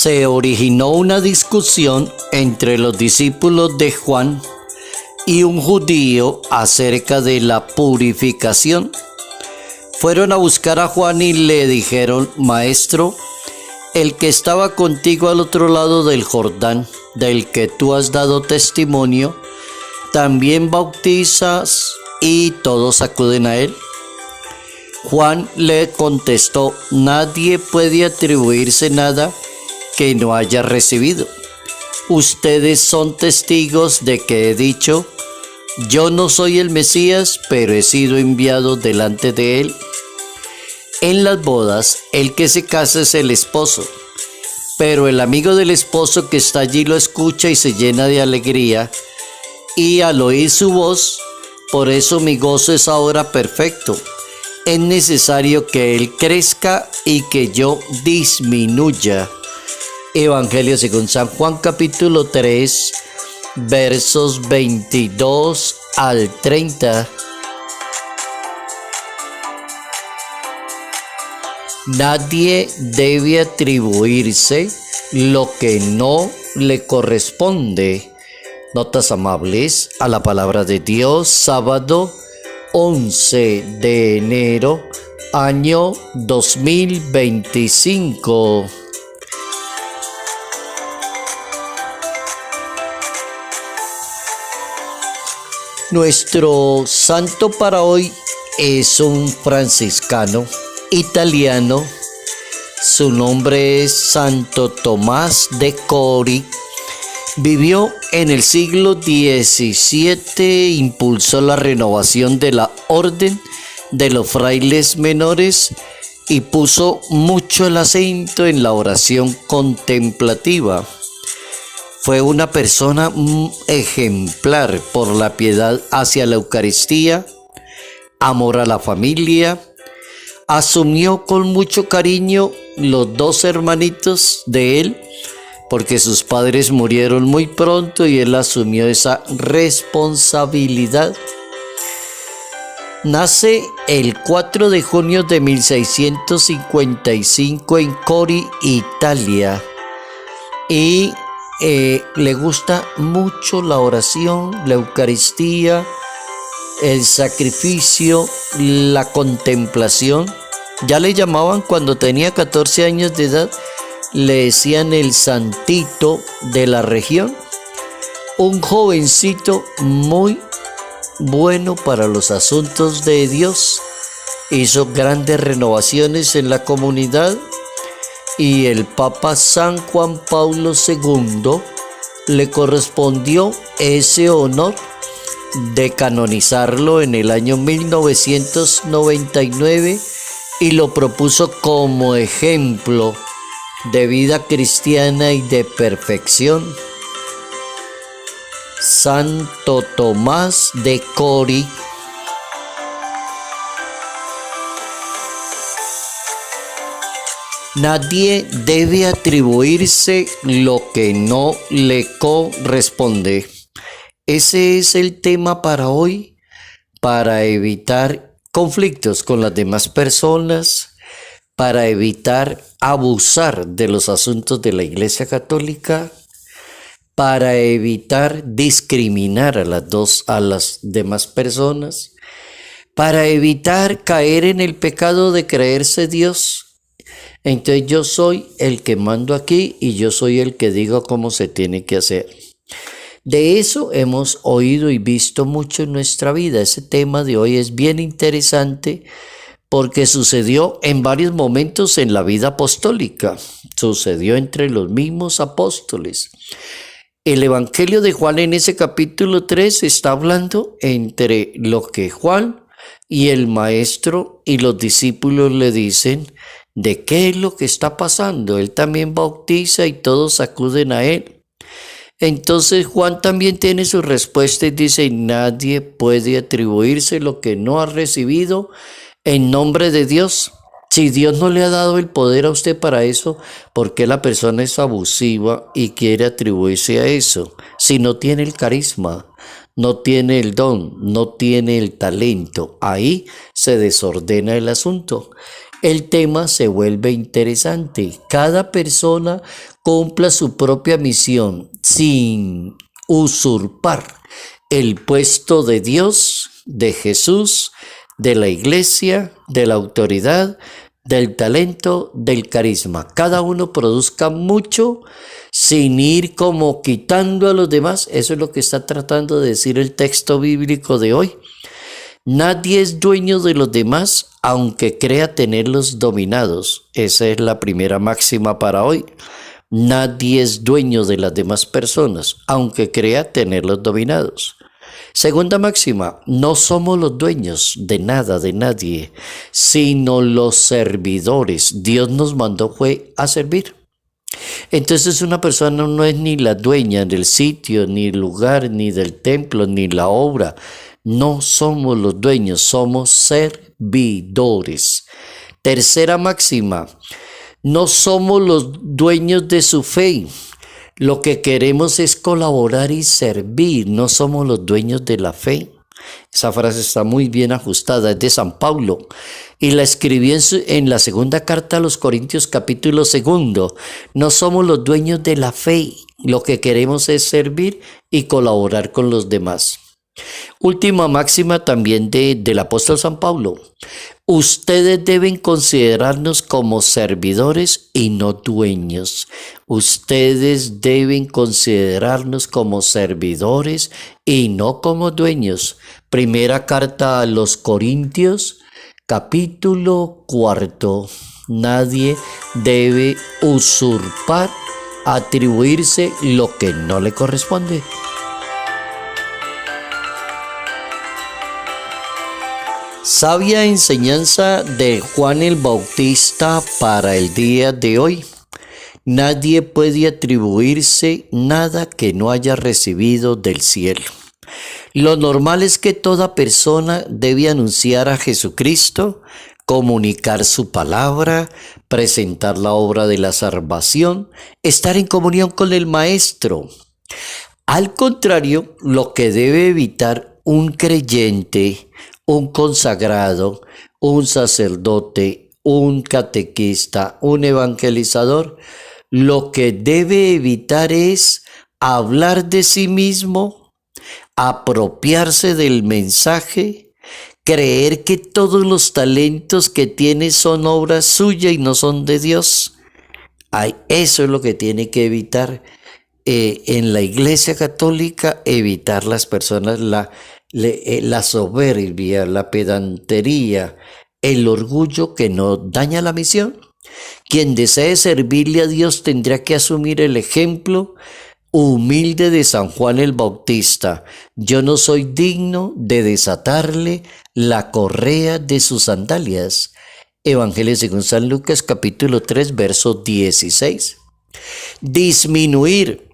se originó una discusión entre los discípulos de Juan y un judío acerca de la purificación. Fueron a buscar a Juan y le dijeron: Maestro, el que estaba contigo al otro lado del Jordán, del que tú has dado testimonio, también bautizas y todos acuden a él. Juan le contestó: Nadie puede atribuirse nada que no haya recibido. Ustedes son testigos de que he dicho: yo no soy el Mesías, pero he sido enviado delante de él. En las bodas, el que se casa es el esposo, pero el amigo del esposo que está allí lo escucha y se llena de alegría, y al oír su voz, por eso mi gozo es ahora perfecto. Es necesario que él crezca y que yo disminuya. Evangelio según San Juan, capítulo 3, versos 22 al 30. Nadie debe atribuirse lo que no le corresponde. Notas amables a la palabra de Dios, sábado 11 de enero, año 2025. Nuestro santo para hoy es un franciscano italiano. Su nombre es Santo Tomás de Cori. Vivió en el siglo XVII, impulsó la renovación de la orden de los frailes menores y puso mucho el acento en la oración contemplativa. Fue una persona ejemplar por la piedad hacia la Eucaristía, amor a la familia. Asumió con mucho cariño los dos hermanitos de él, porque sus padres murieron muy pronto y él asumió esa responsabilidad. Nace el 4 de junio de 1655 en Cori, Italia, y le gusta mucho la oración, la Eucaristía, el sacrificio, la contemplación. Ya le llamaban, cuando tenía 14 años de edad, le decían el santito de la región. Un jovencito muy bueno para los asuntos de Dios. Hizo grandes renovaciones en la comunidad y el Papa San Juan Pablo II le correspondió ese honor de canonizarlo en el año 1999 y lo propuso como ejemplo de vida cristiana y de perfección. Santo Tomás de Cori. Nadie debe atribuirse lo que no le corresponde. Ese es el tema para hoy, para evitar conflictos con las demás personas, para evitar abusar de los asuntos de la Iglesia Católica, para evitar discriminar a las demás personas, para evitar caer en el pecado de creerse Dios. Entonces yo soy el que mando aquí y yo soy el que digo cómo se tiene que hacer. De eso hemos oído y visto mucho en nuestra vida. Ese tema de hoy es bien interesante porque sucedió en varios momentos en la vida apostólica. Sucedió entre los mismos apóstoles. El Evangelio de Juan en ese capítulo 3 está hablando entre lo que Juan y el maestro y los discípulos le dicen de qué es lo que está pasando. Él también bautiza y todos acuden a él. Entonces Juan también tiene su respuesta y dice: nadie puede atribuirse lo que no ha recibido en nombre de Dios. Si Dios no le ha dado el poder a usted para eso, ¿por qué la persona es abusiva y quiere atribuirse a eso? Si no tiene el carisma, no tiene el don, no tiene el talento. Ahí se desordena el asunto. El tema se vuelve interesante. Cada persona cumpla su propia misión sin usurpar el puesto de Dios, de Jesús, de la iglesia, de la autoridad, del talento, del carisma. Cada uno produzca mucho sin ir como quitando a los demás. Eso es lo que está tratando de decir el texto bíblico de hoy. Nadie es dueño de los demás, aunque crea tenerlos dominados. Esa es la primera máxima para hoy. Nadie es dueño de las demás personas, aunque crea tenerlos dominados. Segunda máxima, no somos los dueños de nada, de nadie, sino los servidores. Dios nos mandó fue a servir. Entonces una persona no es ni la dueña del sitio, ni el lugar, ni del templo, ni la obra. No somos los dueños, somos servidores. Tercera máxima, no somos los dueños de su fe. Lo que queremos es colaborar y servir, no somos los dueños de la fe. Esa frase está muy bien ajustada, es de San Pablo y la escribió en la segunda carta a los Corintios capítulo 2. No somos los dueños de la fe, lo que queremos es servir y colaborar con los demás. Última máxima también del apóstol San Pablo. Ustedes deben considerarnos como servidores y no dueños. Ustedes deben considerarnos como servidores y no como dueños. Primera carta a los Corintios, capítulo 4. Nadie debe usurpar, atribuirse lo que no le corresponde. Sabia enseñanza de Juan el Bautista para el día de hoy. Nadie puede atribuirse nada que no haya recibido del cielo. Lo normal es que toda persona debe anunciar a Jesucristo, comunicar su palabra, presentar la obra de la salvación, estar en comunión con el Maestro. Al contrario, lo que debe evitar un creyente, un consagrado, un sacerdote, un catequista, un evangelizador, lo que debe evitar es hablar de sí mismo, apropiarse del mensaje, creer que todos los talentos que tiene son obra suya y no son de Dios. Eso es lo que tiene que evitar en la Iglesia Católica, evitar las personas la soberbia, la pedantería, el orgullo que no daña la misión. Quien desee servirle a Dios tendrá que asumir el ejemplo humilde de San Juan el Bautista. Yo no soy digno de desatarle la correa de sus sandalias. Evangelio según San Lucas capítulo 3 verso 16. Disminuir.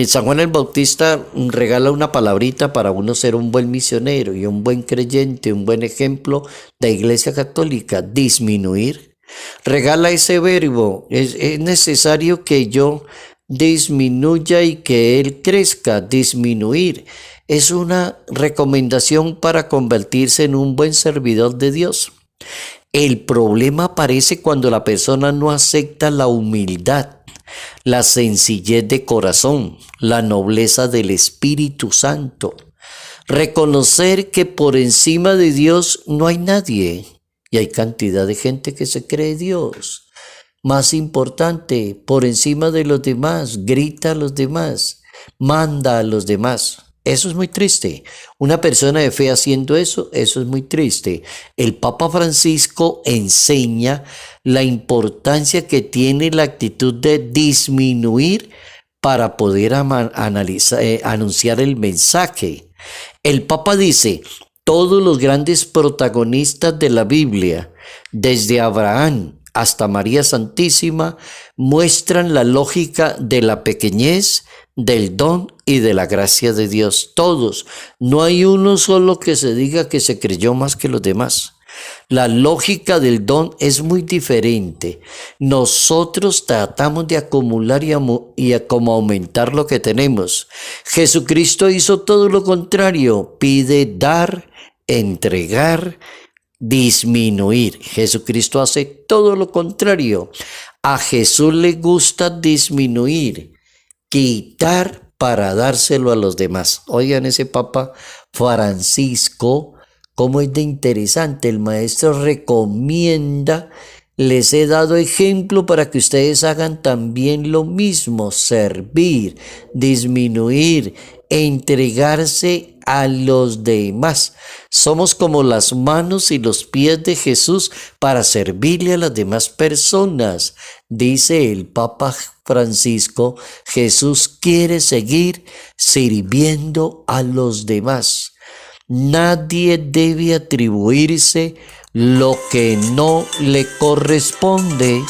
San Juan el Bautista regala una palabrita para uno ser un buen misionero y un buen creyente, un buen ejemplo de Iglesia Católica. Disminuir. Regala ese verbo. Es necesario que yo disminuya y que él crezca. Disminuir es una recomendación para convertirse en un buen servidor de Dios. El problema aparece cuando la persona no acepta la humildad, la sencillez de corazón, la nobleza del Espíritu Santo. Reconocer que por encima de Dios no hay nadie. Y hay cantidad de gente que se cree Dios. Más importante, por encima de los demás, grita a los demás, manda a los demás. Eso es muy triste. Una persona de fe haciendo eso es muy triste. El Papa Francisco enseña la importancia que tiene la actitud de disminuir para poder anunciar el mensaje. El Papa dice, todos los grandes protagonistas de la Biblia, desde Abraham hasta María Santísima, muestran la lógica de la pequeñez, del don y de la gracia de Dios. Todos. No hay uno solo que se diga que se creyó más que los demás. La lógica del don es muy diferente. Nosotros tratamos de acumular y como aumentar lo que tenemos. Jesucristo hizo todo lo contrario. Pide dar, entregar, disminuir. Jesucristo hace todo lo contrario. A Jesús le gusta disminuir, quitar para dárselo a los demás. Oigan ese Papa Francisco, cómo es de interesante. El maestro recomienda, les he dado ejemplo para que ustedes hagan también lo mismo, servir, disminuir, entregarse a los demás. Somos como las manos y los pies de Jesús para servirle a las demás personas. Dice el Papa Francisco, Jesús quiere seguir sirviendo a los demás. Nadie debe atribuirse lo que no le corresponde.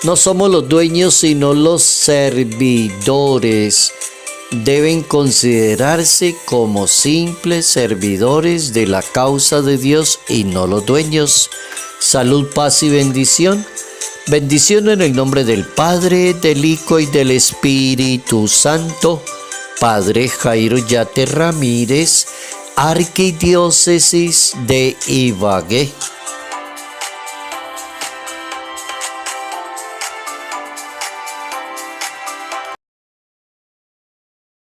No somos los dueños, sino los servidores. Deben considerarse como simples servidores de la causa de Dios y no los dueños. Salud, paz y bendición. Bendición en el nombre del Padre, del Hijo y del Espíritu Santo. Padre Jairo Yate Ramírez, Arquidiócesis de Ibagué.